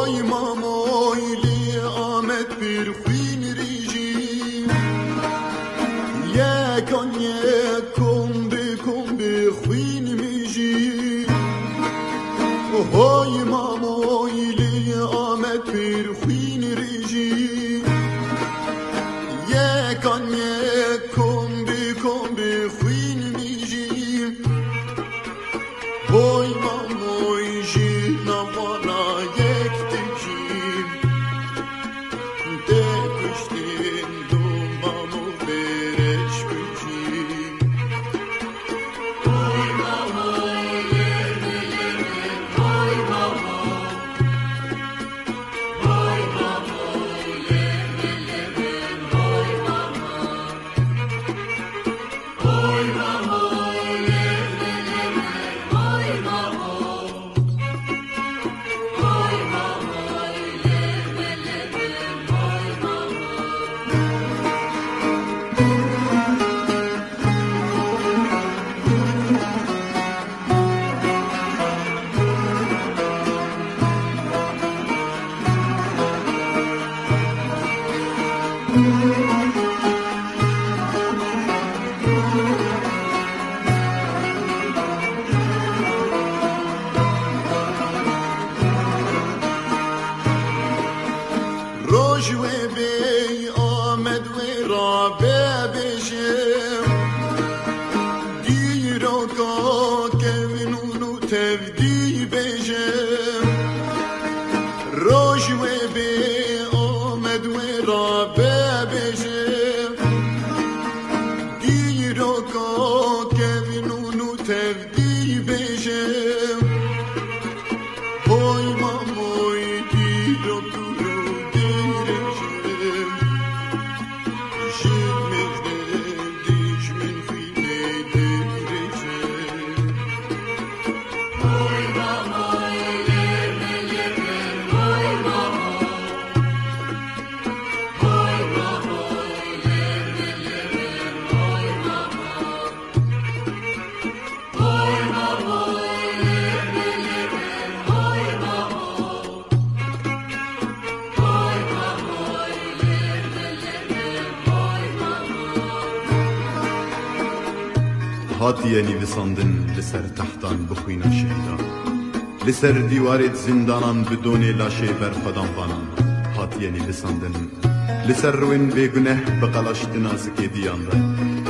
Hoy mamoyli Ahmet bir fin rejim Yekon kombi fin mijim Hoy mamoyli Ahmet bir fin rejim Yekon kombi fin mijim Hoy mamoyji navana yektikim De kuştin dumamı bereş biçim Hoy mamoy lerme hoy mamoy Hoy mamoy lerme hoy mamoy Hoy mamoy lerme hoy mamoy Hoy mamoy lerme hoy mamoy روش و بی آمد و را ببشم دیرا که منونو تفدی بشم روش و بی آمد و را ببشم دیرا که منونو تفدی بشم Hoy mamoy diro turu direjim Jimezde dijmin fine direjim Hoy mamoy lerme hoy mamoy Hoy mamoy lerme hoy mamoy Hoy mamoy lerme hoy mamoy Hoy mamoy lerme hoy mamoy هاتیه نویساندن لسر تحتان بخوینا شهیدا لسر دیوارت زندانان بدون لاشه بر خدام بانان هاتیه نویساندن لسر روین بگنه بقلاشتنا سکی دیانده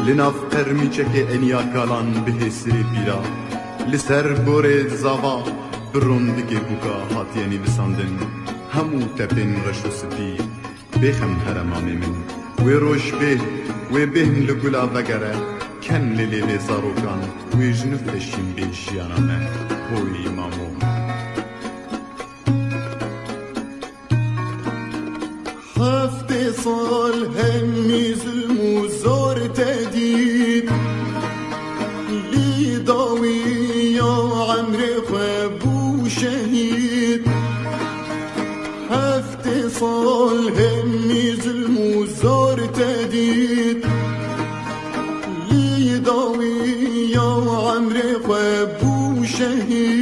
لناف قرمی چکه انیا کالان به سری پیرا لسر بوره زاوا برندگی بوکا هاتیه نویساندن همو تپین رشو سپی بخم هرمامی من و روش به لگولا وگره کن لیلی زاروکان و جنوب اشیم بیشیانامه هوی مامو هفت سال همی ظلم و زار تدید لیداوی یا عمر خبو شهید هفت سال همی ظلم و زار تدید لیداوی یا عمر خبو شهید